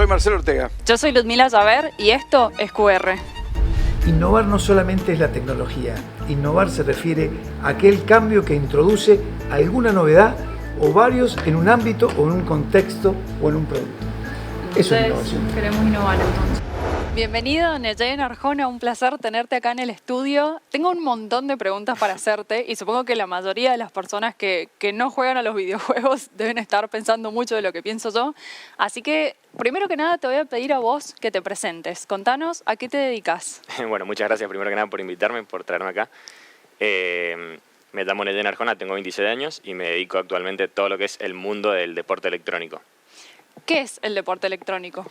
Marcelo Ortega. Yo soy Ludmila Javer y esto es QR. Innovar no solamente es la tecnología. Innovar se refiere a aquel cambio que introduce alguna novedad o varios en un ámbito o en un contexto o en un producto. Eso es innovación. Queremos innovar entonces. Bienvenido, Neyen Arjona, un placer tenerte acá en el estudio. Tengo un montón de preguntas para hacerte y supongo que la mayoría de las personas que no juegan a los videojuegos deben estar pensando mucho de lo que pienso yo. Así que, primero que nada, te voy a pedir a vos que te presentes. Contanos, ¿a qué te dedicas? Bueno, muchas gracias primero que nada por invitarme, por traerme acá. Me llamo Neyen Arjona, tengo 26 años y me dedico actualmente a todo lo que es el mundo del deporte electrónico. ¿Qué es el deporte electrónico?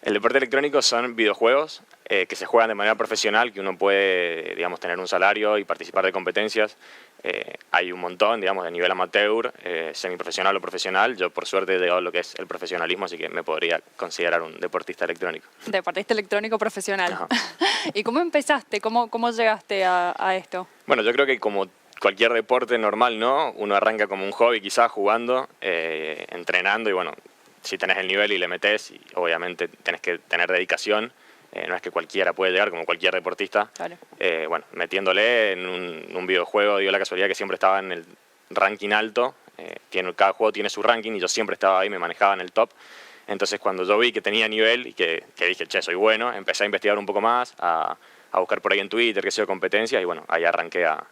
El deporte electrónico son videojuegos que se juegan de manera profesional, que uno puede, digamos, tener un salario y participar de competencias. Hay un montón, digamos, de nivel amateur, semiprofesional o profesional. Yo, por suerte, he llegado a lo que es el profesionalismo, así que me podría considerar un deportista electrónico. Deportista electrónico profesional. Ajá. ¿Y cómo empezaste? ¿Cómo llegaste a esto? Bueno, yo creo que como cualquier deporte normal, ¿no? Uno arranca como un hobby, quizás jugando, entrenando y bueno, si tenés el nivel y le metés, y obviamente tenés que tener dedicación, no es que cualquiera puede llegar como cualquier deportista. Claro. Bueno, metiéndole en un videojuego, dio la casualidad que siempre estaba en el ranking alto, cada juego tiene su ranking y yo siempre estaba ahí, me manejaba en el top. Entonces cuando yo vi que tenía nivel y que dije, che, soy bueno, empecé a investigar un poco más, a buscar por ahí en Twitter, qué sé yo, competencias y bueno, ahí arranqué a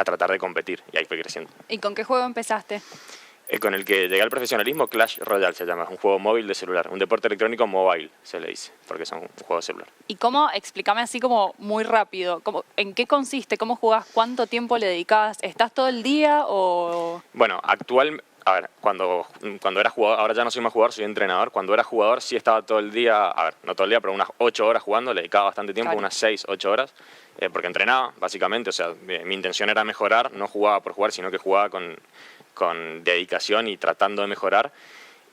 tratar de competir y ahí fui creciendo. ¿Y con qué juego empezaste? Con el que llegué al profesionalismo, Clash Royale se llama, es un juego móvil de celular, un deporte electrónico mobile se le dice, porque es un juego de celular. ¿Y cómo? Explícame así como muy rápido, ¿en qué consiste? ¿Cómo jugás? ¿Cuánto tiempo le dedicás? ¿Estás todo el día o...? Bueno, cuando era jugador, ahora ya no soy más jugador, soy entrenador, cuando era jugador sí estaba todo el día, no todo el día, pero unas 8 horas jugando, le dedicaba bastante tiempo, Claro. Unas 6, 8 horas, porque entrenaba, básicamente, o sea, mi intención era mejorar, no jugaba por jugar, sino que jugaba con dedicación y tratando de mejorar.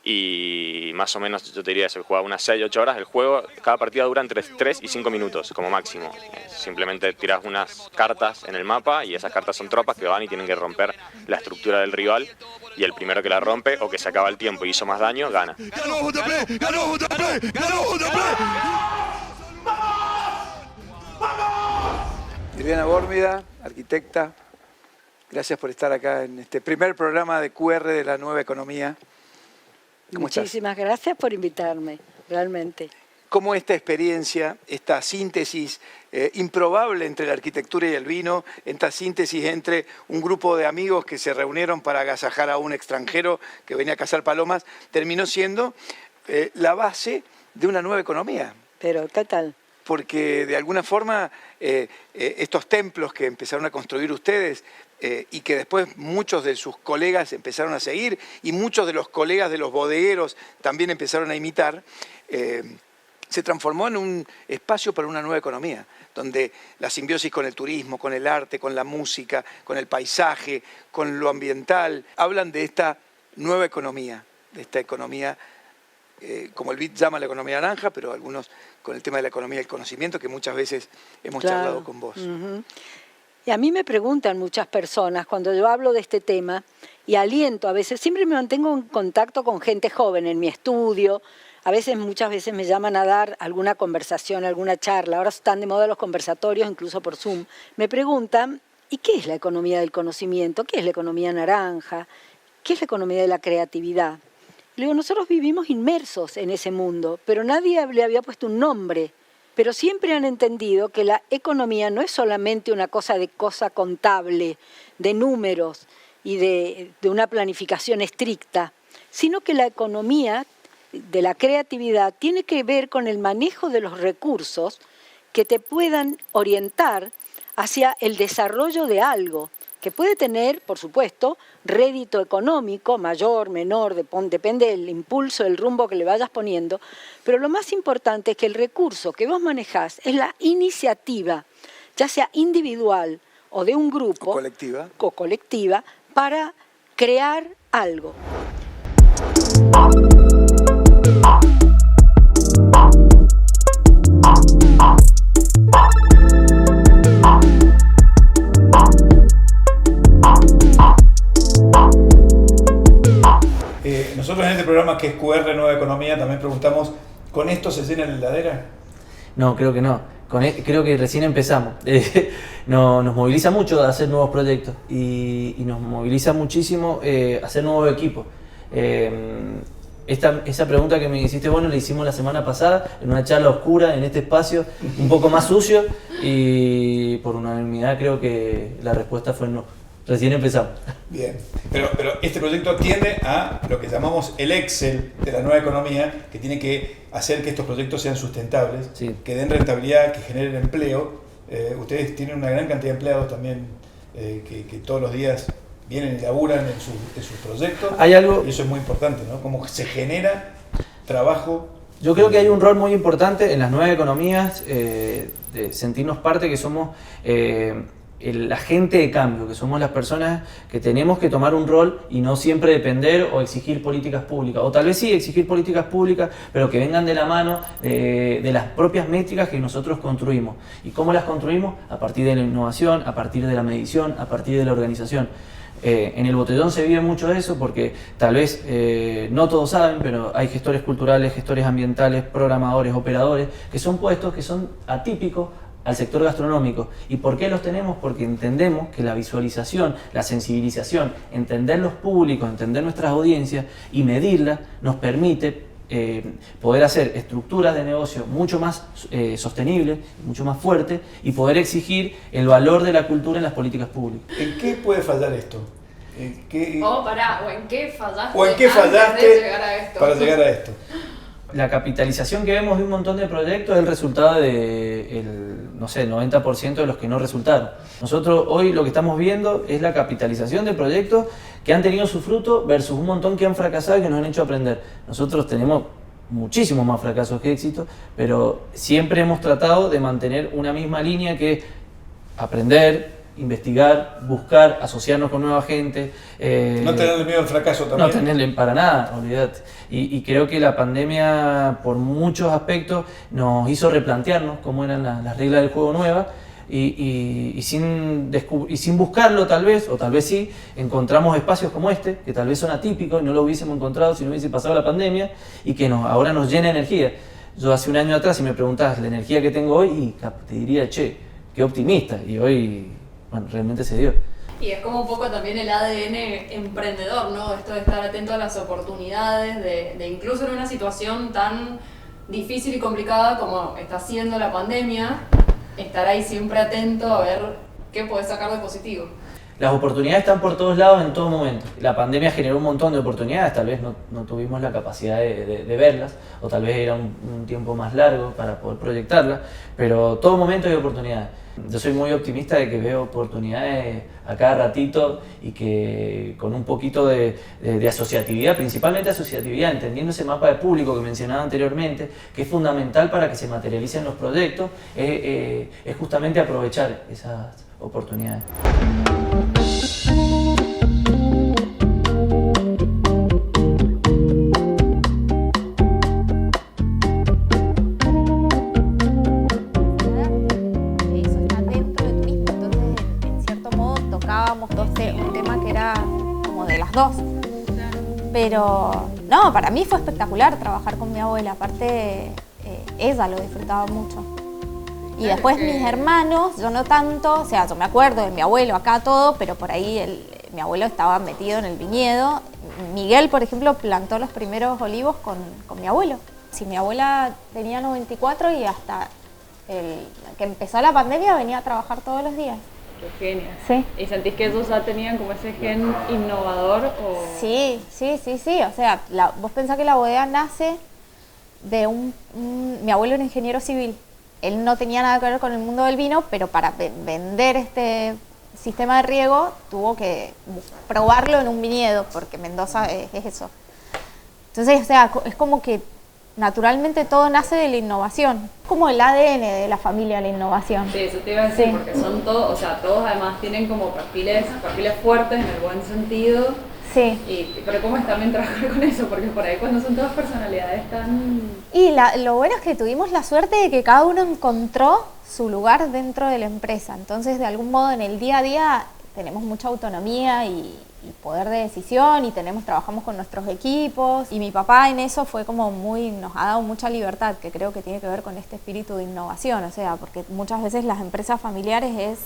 Y más o menos yo te diría eso, jugaba unas 6, 8 horas. El juego, cada partida dura entre 3 y 5 minutos como máximo. Simplemente tiras unas cartas en el mapa y esas cartas son tropas que van y tienen que romper la estructura del rival. Y el primero que la rompe o que se acaba el tiempo y hizo más daño, gana. ¡Ganó JP! ¡Ganó JP! ¡Ganó JP! Silviana Bórmida, arquitecta. Gracias por estar acá en este primer programa de QR de la nueva economía. ¿Cómo estás? Muchísimas gracias por invitarme, realmente. ¿Cómo esta experiencia, esta síntesis improbable entre la arquitectura y el vino, esta síntesis entre un grupo de amigos que se reunieron para agasajar a un extranjero que venía a cazar palomas, terminó siendo la base de una nueva economía? Pero, ¿qué tal? Porque de alguna forma estos templos que empezaron a construir ustedes y que después muchos de sus colegas empezaron a seguir y muchos de los colegas de los bodegueros también empezaron a imitar, se transformó en un espacio para una nueva economía, donde la simbiosis con el turismo, con el arte, con la música, con el paisaje, con lo ambiental, hablan de esta nueva economía, de esta economía, como el BID llama la economía naranja, pero algunos con el tema de la economía del conocimiento, que muchas veces hemos charlado con vos. Uh-huh. Y a mí me preguntan muchas personas cuando yo hablo de este tema y aliento a veces, siempre me mantengo en contacto con gente joven en mi estudio, muchas veces me llaman a dar alguna conversación, alguna charla, ahora están de moda los conversatorios, incluso por Zoom, me preguntan, ¿y qué es la economía del conocimiento? ¿Qué es la economía naranja? ¿Qué es la economía de la creatividad? Le digo, nosotros vivimos inmersos en ese mundo, pero nadie le había puesto un nombre. Pero siempre han entendido que la economía no es solamente una cosa contable, de números y de una planificación estricta, sino que la economía de la creatividad tiene que ver con el manejo de los recursos que te puedan orientar hacia el desarrollo de algo, que puede tener, por supuesto, rédito económico, mayor, menor, depende del impulso, del rumbo que le vayas poniendo, pero lo más importante es que el recurso que vos manejás es la iniciativa, ya sea individual o de un grupo, o colectiva, para crear algo. Nosotros en este programa que es QR Nueva Economía también preguntamos ¿Con esto se llena la heladera? No, creo que no. Creo que recién empezamos. Nos moviliza mucho hacer nuevos proyectos y nos moviliza muchísimo hacer nuevos equipos. Esa pregunta que me hiciste, bueno, la hicimos la semana pasada en una charla oscura en este espacio, un poco más sucio, y por unanimidad creo que la respuesta fue no. Recién empezamos. Bien, pero este proyecto tiende a lo que llamamos el Excel de la nueva economía, que tiene que hacer que estos proyectos sean sustentables, Sí. que den rentabilidad, que generen empleo. Ustedes tienen una gran cantidad de empleados también que todos los días vienen y laburan en sus proyectos. Hay algo... Y eso es muy importante, ¿no? Cómo se genera trabajo. Yo creo que hay un rol muy importante en las nuevas economías de sentirnos parte, que somos el agente de cambio, que somos las personas que tenemos que tomar un rol y no siempre depender o exigir políticas públicas, o tal vez sí exigir políticas públicas, pero que vengan de la mano de las propias métricas que nosotros construimos. ¿Y cómo las construimos? A partir de la innovación, a partir de la medición, a partir de la organización. En el Botellón se vive mucho de eso porque tal vez no todos saben, pero hay gestores culturales, gestores ambientales, programadores, operadores, que son puestos que son atípicos al sector gastronómico. ¿Y por qué los tenemos? Porque entendemos que la visualización, la sensibilización, entender los públicos, entender nuestras audiencias y medirlas nos permite poder hacer estructuras de negocio mucho más sostenibles, mucho más fuertes, y poder exigir el valor de la cultura en las políticas públicas. ¿En qué puede fallar esto? ¿o en qué fallaste, ¿O en qué fallaste antes de llegar a esto? para llegar a esto? La capitalización que vemos de un montón de proyectos es el resultado de el 90% de los que no resultaron. Nosotros hoy lo que estamos viendo es la capitalización de proyectos que han tenido su fruto versus un montón que han fracasado y que nos han hecho aprender. Nosotros tenemos muchísimos más fracasos que éxitos, pero siempre hemos tratado de mantener una misma línea, que es aprender, investigar, buscar, asociarnos con nueva gente. No tenerle miedo al fracaso también. No tenerle para nada, olvídate. Y creo que la pandemia, por muchos aspectos, nos hizo replantearnos cómo eran las reglas del juego nuevas, y sin buscarlo tal vez, o tal vez sí, encontramos espacios como este, que tal vez son atípicos y no lo hubiésemos encontrado si no hubiese pasado la pandemia, y que ahora nos llena de energía. Yo hace un año atrás, si me preguntás la energía que tengo hoy, te diría, che, qué optimista, y hoy... Bueno, realmente se dio. Y es como un poco también el ADN emprendedor, ¿no? Esto de estar atento a las oportunidades, de incluso en una situación tan difícil y complicada como está siendo la pandemia, estar ahí siempre atento a ver qué puedes sacar de positivo. Las oportunidades están por todos lados en todo momento. La pandemia generó un montón de oportunidades, tal vez no tuvimos la capacidad de verlas, o tal vez era un tiempo más largo para poder proyectarlas, pero todo momento hay oportunidades. Yo soy muy optimista de que veo oportunidades a cada ratito, y que con un poquito de asociatividad, principalmente asociatividad, entendiendo ese mapa de público que mencionaba anteriormente, que es fundamental para que se materialicen los proyectos, es justamente aprovechar esas oportunidades. Un tema que era como de las dos. Pero no, para mí fue espectacular trabajar con mi abuela. Aparte, ella lo disfrutaba mucho. Y después mis hermanos, yo no tanto. O sea, yo me acuerdo de mi abuelo acá todo, pero por ahí mi abuelo estaba metido en el viñedo. Miguel, por ejemplo, plantó los primeros olivos con mi abuelo. Si mi abuela tenía 94 y hasta que empezó la pandemia venía a trabajar todos los días. Qué genial. Sí. ¿Y sentís que ellos ya tenían como ese gen innovador? O... Sí. O sea, vos pensás que la bodega nace de mi abuelo era ingeniero civil. Él no tenía nada que ver con el mundo del vino, pero para vender este sistema de riego tuvo que probarlo en un viñedo, porque Mendoza es eso. Entonces, o sea, es como que naturalmente todo nace de la innovación, como el ADN de la familia, la innovación. Sí, eso te iba a decir, Sí. porque son todos, o sea, todos además tienen como perfiles fuertes en el buen sentido. Sí. Pero ¿cómo es también trabajar con eso? Porque por ahí cuando son todas personalidades tan... Y lo bueno es que tuvimos la suerte de que cada uno encontró su lugar dentro de la empresa. Entonces, de algún modo, en el día a día tenemos mucha autonomía y poder de decisión y trabajamos con nuestros equipos. Y mi papá en eso fue como nos ha dado mucha libertad, que creo que tiene que ver con este espíritu de innovación. O sea, porque muchas veces las empresas familiares es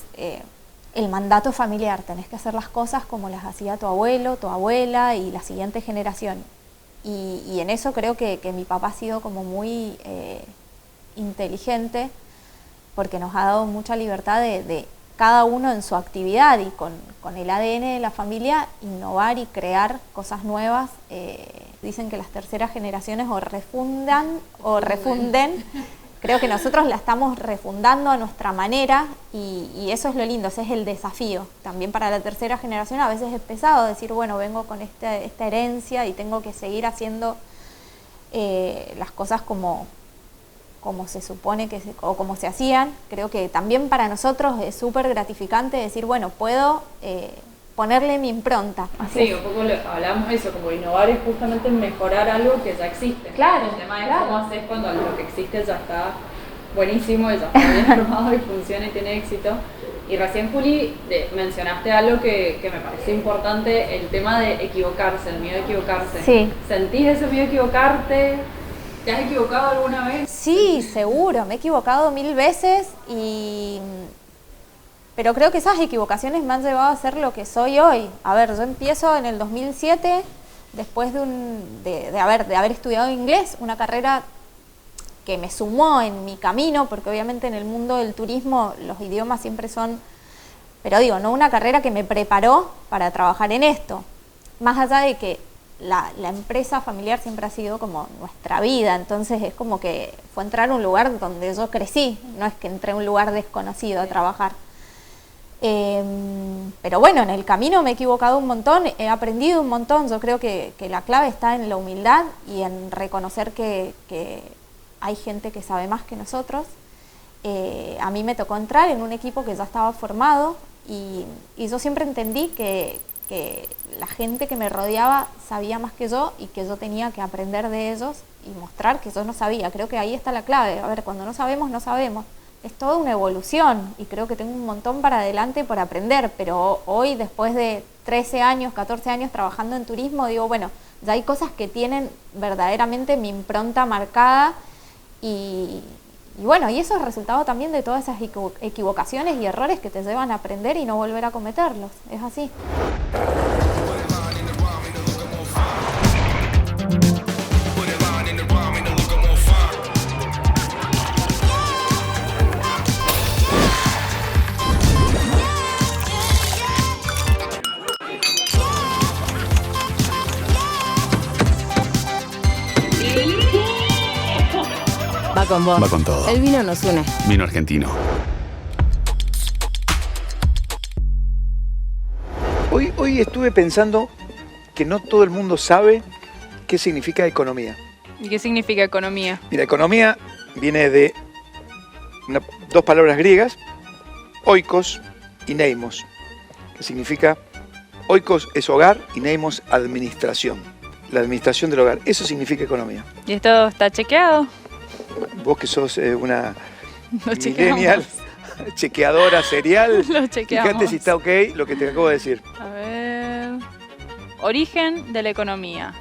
el mandato familiar. Tenés que hacer las cosas como las hacía tu abuelo, tu abuela y la siguiente generación. Y en eso creo que mi papá ha sido como muy inteligente, porque nos ha dado mucha libertad de cada uno en su actividad y con el ADN de la familia innovar y crear cosas nuevas. Dicen que las terceras generaciones o refundan o refunden. Creo que nosotros la estamos refundando a nuestra manera y eso es lo lindo, ese es el desafío. También para la tercera generación a veces es pesado decir, bueno, vengo con esta herencia y tengo que seguir haciendo las cosas como se supone o como se hacían. Creo que también para nosotros es súper gratificante decir, bueno, puedo ponerle mi impronta. Sí, un poco hablamos de eso, como innovar es justamente mejorar algo que ya existe. Claro, el tema es cómo haces cuando lo que existe ya está buenísimo, ya está bien armado y funciona y tiene éxito. Y recién, Juli, mencionaste algo que me pareció importante, el tema de equivocarse, el miedo a equivocarse. Sí. ¿Sentís ese miedo a equivocarte? ¿Te has equivocado alguna vez? Sí, seguro, me he equivocado 1000 veces pero creo que esas equivocaciones me han llevado a ser lo que soy hoy. A ver, yo empiezo en el 2007, después de haber estudiado inglés, una carrera que me sumó en mi camino, porque obviamente en el mundo del turismo los idiomas siempre son, pero digo, no una carrera que me preparó para trabajar en esto. Más allá de que la empresa familiar siempre ha sido como nuestra vida, entonces es como que fue entrar a un lugar donde yo crecí, no es que entré a un lugar desconocido a trabajar. Pero bueno, en el camino me he equivocado un montón, he aprendido un montón. Yo creo que la clave está en la humildad y en reconocer que hay gente que sabe más que nosotros. A mí me tocó entrar en un equipo que ya estaba formado y yo siempre entendí que la gente que me rodeaba sabía más que yo y que yo tenía que aprender de ellos y mostrar que yo no sabía. Creo que ahí está la clave. A ver, cuando no sabemos, no sabemos. Es toda una evolución y creo que tengo un montón para adelante por aprender, pero hoy, después de 13 años, 14 años trabajando en turismo, digo, bueno, ya hay cosas que tienen verdaderamente mi impronta marcada y bueno, y eso es resultado también de todas esas equivocaciones y errores que te llevan a aprender y no volver a cometerlos. Es así. Va con vos. Va con todo. El vino nos une. Vino argentino. Hoy estuve pensando que no todo el mundo sabe qué significa economía. ¿Y qué significa economía? Mira, economía viene de dos palabras griegas, oikos y neimos, que significa, oikos es hogar y neimos administración, la administración del hogar. Eso significa economía. ¿Y esto está chequeado? Vos que sos una Lo millennial, chequeadora serial, Lo chequeamos. fíjate si está ok lo que te acabo de decir. A ver... Origen de la economía.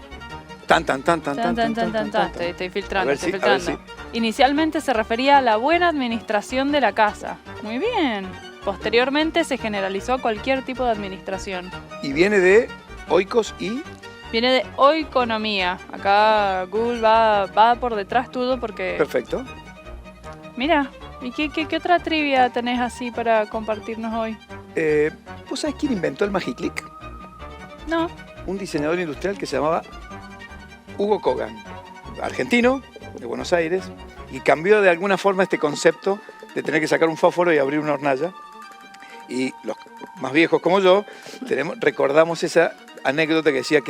Tan. Estoy filtrando, A ver si- estoy a ver filtrando. Inicialmente se refería a la buena administración de la casa. Muy bien. Posteriormente se generalizó a cualquier tipo de administración. Y viene de oikos y... Viene de oikonomía. Acá Google va por detrás todo porque... Perfecto. Mira, ¿y qué otra trivia tenés así para compartirnos hoy? ¿Vos sabés quién inventó el Magiclick? No. Un diseñador industrial que se llamaba Hugo Kogan, argentino, de Buenos Aires, y cambió de alguna forma este concepto de tener que sacar un fósforo y abrir una hornalla. Y los más viejos como yo recordamos esa anécdota que decía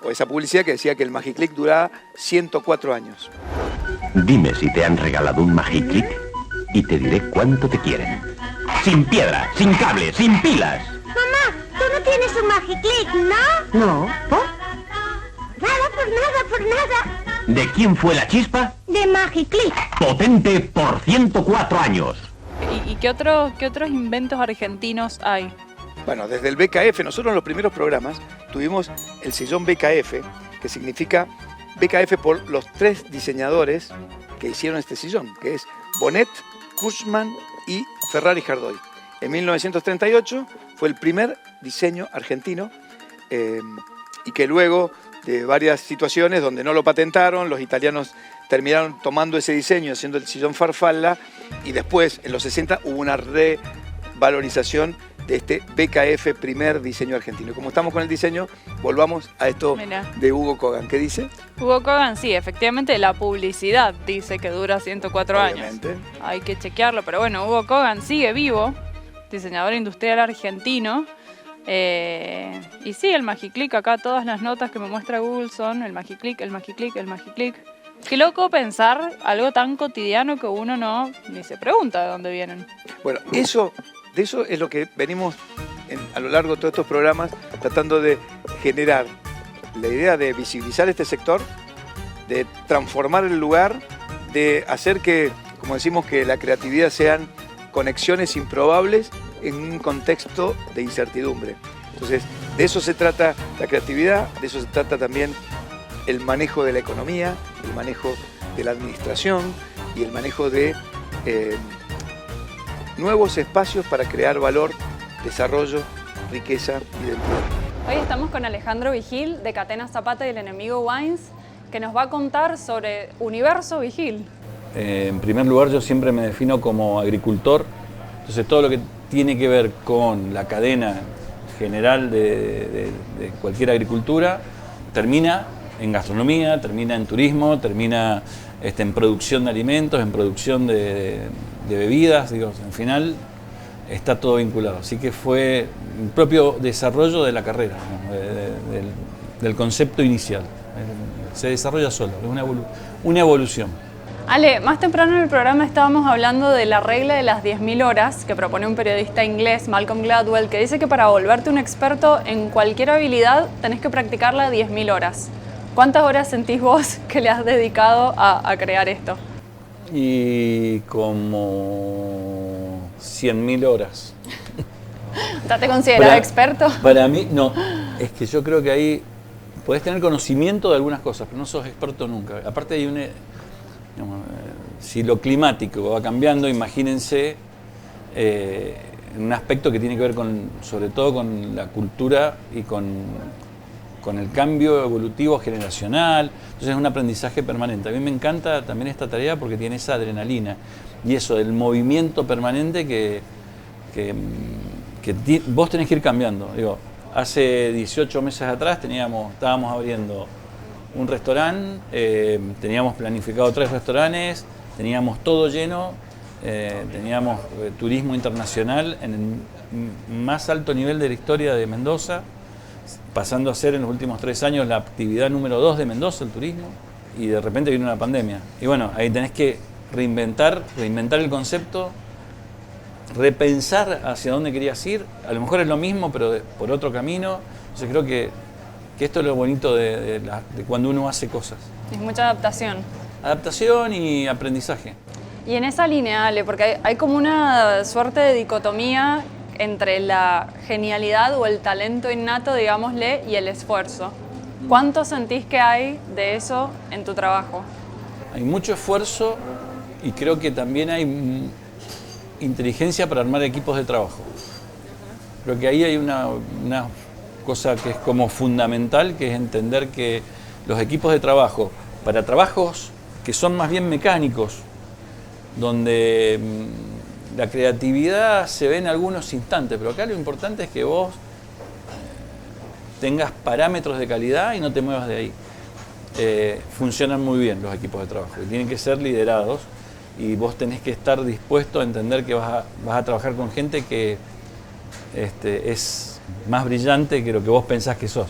o esa publicidad que decía que el Magiclick duraba 104 años. Dime si te han regalado un Magiclick y te diré cuánto te quieren. Sin piedra, sin cable, sin pilas. Mamá, tú no tienes un Magiclick, ¿no? No. ¿Por? Nada, por nada. ¿De quién fue la chispa? De Magiclick. Potente por 104 años. ¿Y qué otros inventos argentinos hay? Bueno, desde el BKF, nosotros en los primeros programas tuvimos el sillón BKF, que significa BKF por los 3 diseñadores que hicieron este sillón, que es Bonet, Cushman y Ferrari Hardoy. En 1938 fue el primer diseño argentino y que luego de varias situaciones donde no lo patentaron, los italianos terminaron tomando ese diseño, haciendo el sillón Farfalla, y después, en los 60, hubo una revalorización de este BKF, primer diseño argentino. Y como estamos con el diseño, volvamos a esto de Hugo Kogan. ¿Qué dice? Hugo Kogan, sí, efectivamente la publicidad dice que dura 104 Obviamente. años. Hay que chequearlo, pero bueno, Hugo Kogan sigue vivo, diseñador industrial argentino. Y sí, el Magiclick, acá todas las notas que me muestra Google son el Magiclick, el Magiclick, el Magiclick. Qué loco pensar algo tan cotidiano que uno ni se pregunta de dónde vienen. Bueno, de eso es lo que venimos a lo largo de todos estos programas tratando de generar la idea de visibilizar este sector, de transformar el lugar, de hacer que, como decimos, que la creatividad sean conexiones improbables en un contexto de incertidumbre. Entonces, de eso se trata la creatividad, de eso se trata también el manejo de la economía, el manejo de la administración y el manejo de nuevos espacios para crear valor, desarrollo, riqueza y de empleo. Hoy estamos con Alejandro Vigil de Catena Zapata y el Enemigo Wines, que nos va a contar sobre Universo Vigil. En primer lugar, yo siempre me defino como agricultor, entonces todo lo que tiene que ver con la cadena general de cualquier agricultura termina en gastronomía, termina en turismo, termina en producción de alimentos, en producción de bebidas, digo, en final está todo vinculado. Así que fue el propio desarrollo de la carrera, ¿no? del concepto inicial. Se desarrolla solo, es una evolución. Ale, más temprano en el programa estábamos hablando de la regla de las 10.000 horas que propone un periodista inglés, Malcolm Gladwell, que dice que para volverte un experto en cualquier habilidad tenés que practicarla 10.000 horas. ¿Cuántas horas sentís vos que le has dedicado a crear esto? Y como 100.000 horas. ¿Te consideras experto? Para mí, no. Es que yo creo que ahí podés tener conocimiento de algunas cosas, pero no sos experto nunca. Aparte hay si lo climático va cambiando, imagínense un aspecto que tiene que ver sobre todo con la cultura y con el cambio evolutivo generacional. Entonces es un aprendizaje permanente. A mí me encanta también esta tarea porque tiene esa adrenalina y eso del movimiento permanente que vos tenés que ir cambiando. Digo, hace 18 meses atrás estábamos abriendo un restaurante, teníamos planificado 3 restaurantes, teníamos todo lleno, teníamos turismo internacional en el más alto nivel de la historia de Mendoza, pasando a ser en los últimos 3 años la actividad número 2 de Mendoza, el turismo, y de repente vino una pandemia. Y bueno, ahí tenés que reinventar el concepto, repensar hacia dónde querías ir. A lo mejor es lo mismo, pero por otro camino. Entonces creo que esto es lo bonito de cuando uno hace cosas. Es mucha adaptación. Adaptación y aprendizaje. Y en esa línea, Ale, porque hay como una suerte de dicotomía entre la genialidad o el talento innato, digámosle, y el esfuerzo. ¿Cuánto sentís que hay de eso en tu trabajo? Hay mucho esfuerzo y creo que también hay inteligencia para armar equipos de trabajo. Creo que ahí hay una cosa que es como fundamental, que es entender que los equipos de trabajo, para trabajos que son más bien mecánicos, donde la creatividad se ve en algunos instantes, pero acá lo importante es que vos tengas parámetros de calidad y no te muevas de ahí. Funcionan muy bien los equipos de trabajo y tienen que ser liderados y vos tenés que estar dispuesto a entender que vas a trabajar con gente que es más brillante que lo que vos pensás que sos.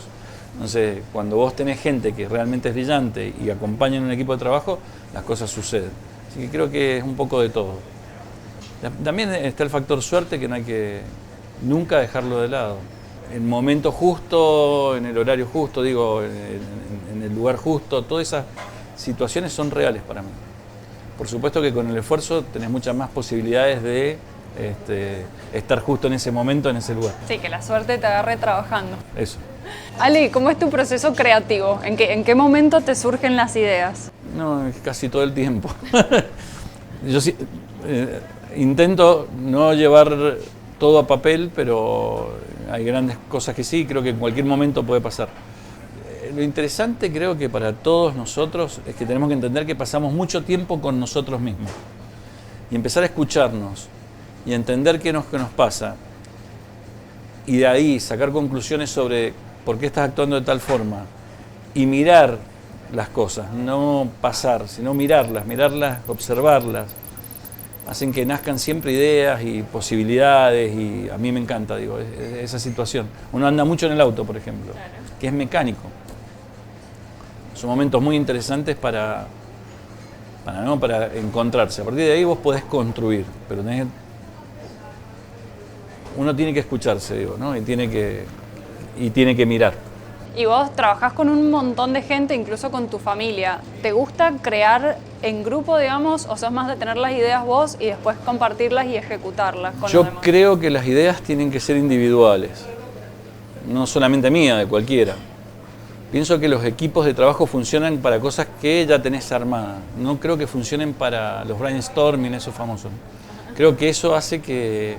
Entonces, cuando vos tenés gente que realmente es brillante y acompaña en un equipo de trabajo, las cosas suceden. Así que creo que es un poco de todo. También está el factor suerte que no hay que nunca dejarlo de lado. El momento justo, en el horario justo, digo, en el lugar justo, todas esas situaciones son reales para mí. Por supuesto que con el esfuerzo tenés muchas más posibilidades de estar justo en ese momento, en ese lugar. Sí, que la suerte te agarre trabajando. Eso. Ale, ¿cómo es tu proceso creativo? ¿En qué momento te surgen las ideas? No, es casi todo el tiempo. Yo sí, intento no llevar todo a papel, pero hay grandes cosas que sí, creo que en cualquier momento puede pasar. Lo interesante creo que para todos nosotros es que tenemos que entender que pasamos mucho tiempo con nosotros mismos y empezar a escucharnos y entender qué nos pasa y de ahí sacar conclusiones sobre por qué estás actuando de tal forma y mirar las cosas, no pasar, sino mirarlas, observarlas, hacen que nazcan siempre ideas y posibilidades y a mí me encanta, digo, esa situación. Uno anda mucho en el auto, por ejemplo, que es mecánico. Son momentos muy interesantes para encontrarse. A partir de ahí vos podés construir, pero uno tiene que escucharse, digo, ¿no? Y tiene que mirar. Y vos trabajás con un montón de gente, incluso con tu familia. ¿Te gusta crear en grupo, digamos, o sos más de tener las ideas vos y después compartirlas y ejecutarlas con Yo los demás? creo que las ideas tienen que ser individuales, no solamente mía, de cualquiera. Pienso que los equipos de trabajo funcionan para cosas que ya tenés armadas. No creo que funcionen para los brainstorming, esos famosos. Creo que eso hace que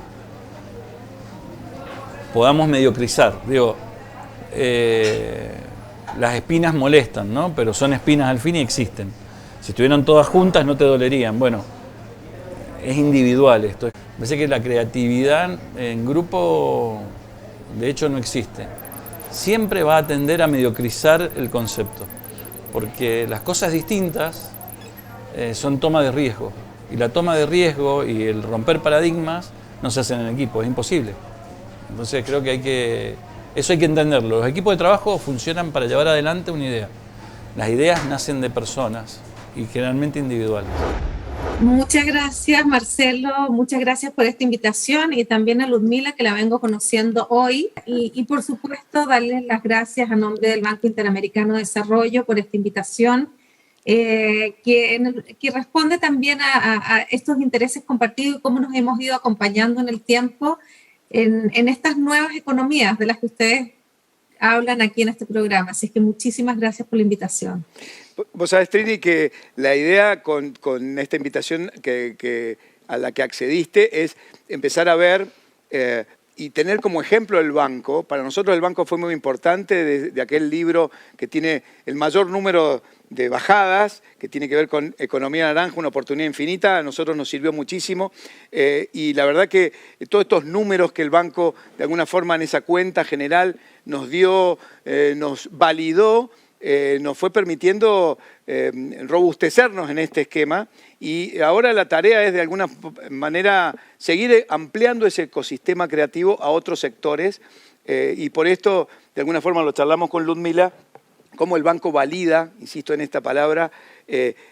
podamos mediocrizar. Digo, las espinas molestan, ¿no? Pero son espinas al fin y existen. Si estuvieran todas juntas no te dolerían. Bueno, es individual esto. Me parece que la creatividad en grupo, de hecho, no existe. Siempre va a tender a mediocrizar el concepto, porque las cosas distintas son toma de riesgo, y la toma de riesgo y el romper paradigmas no se hacen en equipo, es imposible. Entonces creo que eso hay que entenderlo. Los equipos de trabajo funcionan para llevar adelante una idea. Las ideas nacen de personas y generalmente individuales. Muchas gracias, Marcelo, muchas gracias por esta invitación y también a Ludmila, que la vengo conociendo hoy. Y por supuesto, darles las gracias a nombre del Banco Interamericano de Desarrollo por esta invitación, que responde también a estos intereses compartidos y cómo nos hemos ido acompañando en el tiempo en estas nuevas economías de las que ustedes hablan aquí en este programa. Así que muchísimas gracias por la invitación. Vos sabés, Trini, que la idea con esta invitación a la que accediste es empezar a ver y tener como ejemplo el banco. Para nosotros el banco fue muy importante de aquel libro que tiene el mayor número de bajadas, que tiene que ver con Economía Naranja, una oportunidad infinita. A nosotros nos sirvió muchísimo y la verdad que todos estos números que el banco de alguna forma en esa cuenta general nos dio, nos validó, nos fue permitiendo robustecernos en este esquema y ahora la tarea es de alguna manera seguir ampliando ese ecosistema creativo a otros sectores y por esto de alguna forma lo charlamos con Ludmila, cómo el banco valida, insisto en esta palabra,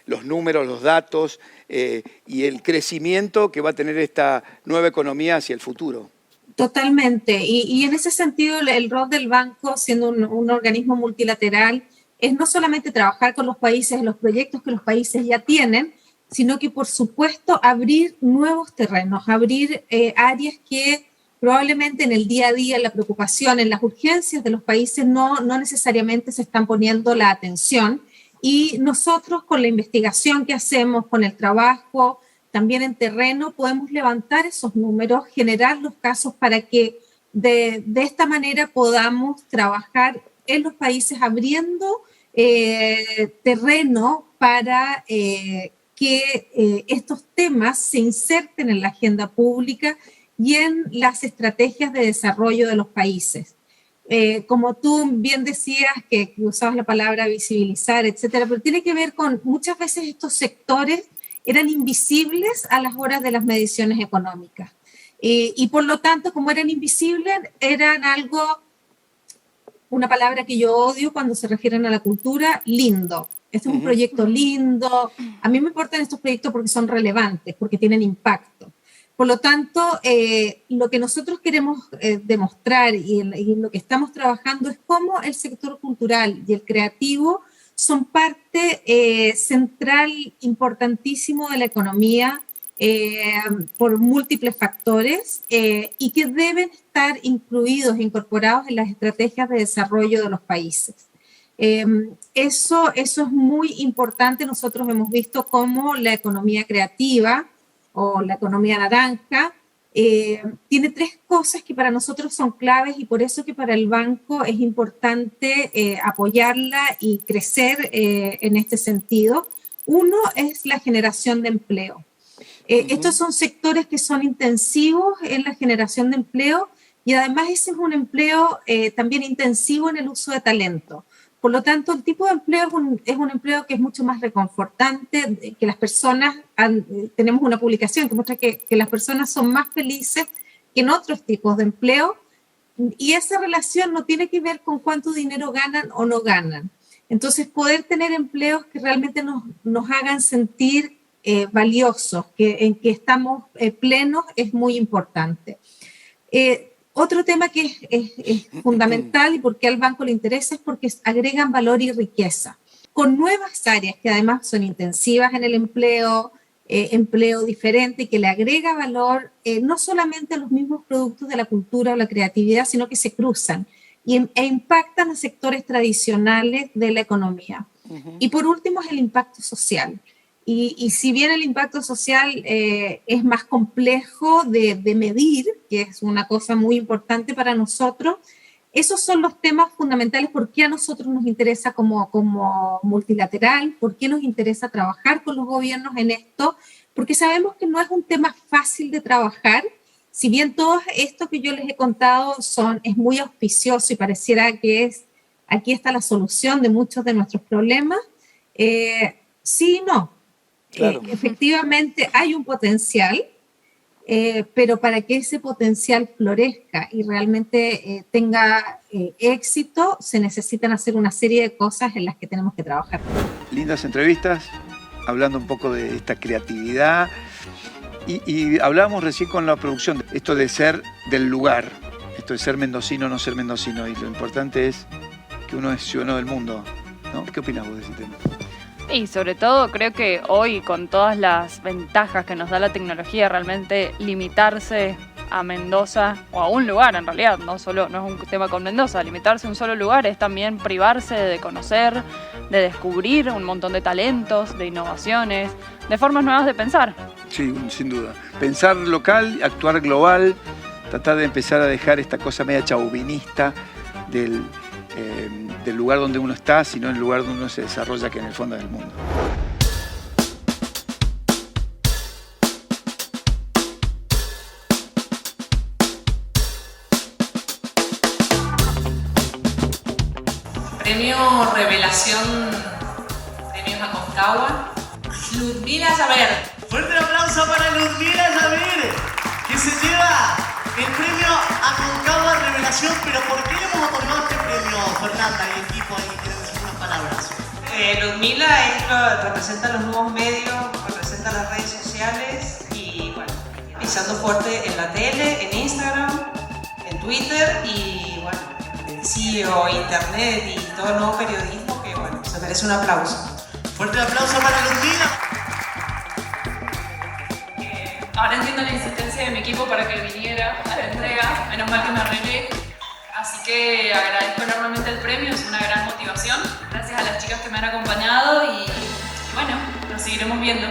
los números, los datos y el crecimiento que va a tener esta nueva economía hacia el futuro. Totalmente. Y en ese sentido, el rol del banco, siendo un organismo multilateral, es no solamente trabajar con los países, los proyectos que los países ya tienen, sino que, por supuesto, abrir nuevos terrenos, abrir áreas que probablemente en el día a día, en la preocupación, en las urgencias de los países no necesariamente se están poniendo la atención. Y nosotros, con la investigación que hacemos, con el trabajo también en terreno, podemos levantar esos números, generar los casos para que de esta manera podamos trabajar en los países abriendo terreno para que estos temas se inserten en la agenda pública y en las estrategias de desarrollo de los países. Como tú bien decías, que usabas la palabra visibilizar, etcétera, pero tiene que ver con muchas veces estos sectores eran invisibles a las horas de las mediciones económicas. Y por lo tanto, como eran invisibles, eran algo, una palabra que yo odio cuando se refieren a la cultura, lindo. Este es un proyecto lindo. A mí me importan estos proyectos porque son relevantes, porque tienen impacto. Por lo tanto, lo que nosotros queremos demostrar y en lo que estamos trabajando es cómo el sector cultural y el creativo son parte central, importantísimo de la economía por múltiples factores y que deben estar incluidos, incorporados en las estrategias de desarrollo de los países. Eso es muy importante. Nosotros hemos visto cómo la economía creativa o la economía naranja tiene 3 cosas que para nosotros son claves y por eso que para el banco es importante apoyarla y crecer en este sentido. Uno es la generación de empleo. Estos son sectores que son intensivos en la generación de empleo y además ese es un empleo también intensivo en el uso de talento. Por lo tanto, el tipo de empleo es un empleo que es mucho más reconfortante, que las personas, tenemos una publicación que muestra que las personas son más felices que en otros tipos de empleo y esa relación no tiene que ver con cuánto dinero ganan o no ganan. Entonces, poder tener empleos que realmente nos hagan sentir valiosos, en que estamos plenos, es muy importante. Otro tema que es fundamental y por qué al banco le interesa es porque agregan valor y riqueza. Con nuevas áreas que además son intensivas en el empleo, empleo diferente que le agrega valor no solamente a los mismos productos de la cultura o la creatividad, sino que se cruzan e impactan a sectores tradicionales de la economía. Y por último es el impacto social. Y si bien el impacto social es más complejo de medir, que es una cosa muy importante para nosotros, esos son los temas fundamentales. ¿Por qué a nosotros nos interesa como multilateral? ¿Por qué nos interesa trabajar con los gobiernos en esto? Porque sabemos que no es un tema fácil de trabajar. Si bien todo esto que yo les he contado es muy auspicioso y pareciera que aquí está la solución de muchos de nuestros problemas, sí y no. Claro. Efectivamente hay un potencial, pero para que ese potencial florezca y realmente tenga éxito, se necesitan hacer una serie de cosas en las que tenemos que trabajar. Lindas entrevistas, hablando un poco de esta creatividad y hablábamos recién con la producción, esto de ser del lugar, esto de ser mendocino o no ser mendocino, y lo importante es que uno es ciudadano del mundo, ¿no? ¿Qué opinas vos de ese tema? Y sobre todo creo que hoy con todas las ventajas que nos da la tecnología, realmente limitarse a Mendoza o a un lugar en realidad, no es un tema con Mendoza, limitarse a un solo lugar es también privarse de conocer, de descubrir un montón de talentos, de innovaciones, de formas nuevas de pensar. Sí, sin duda. Pensar local, actuar global, tratar de empezar a dejar esta cosa media chauvinista del lugar donde uno está, sino el lugar donde uno se desarrolla, que en el fondo del mundo. Premio Revelación, premios Aconcagua, Ludmila Saber. Fuerte aplauso para Ludmila Saber, que se lleva el premio Aconcagua Revelación. Pero ¿por qué le hemos otorgado este premio, Fernanda y equipo? Ahí quieren decir unas palabras. Ludmila representa los nuevos medios, representa las redes sociales y bueno, pisando fuerte en la tele, en Instagram, en Twitter y bueno, el CEO, internet y todo el nuevo periodismo que bueno, se merece un aplauso. Fuerte aplauso para Ludmila. Ahora entiendo la insistencia de mi equipo para que viniera a la entrega, menos mal que me arreglé. Así que agradezco enormemente el premio, es una gran motivación. Gracias a las chicas que me han acompañado y bueno, nos seguiremos viendo.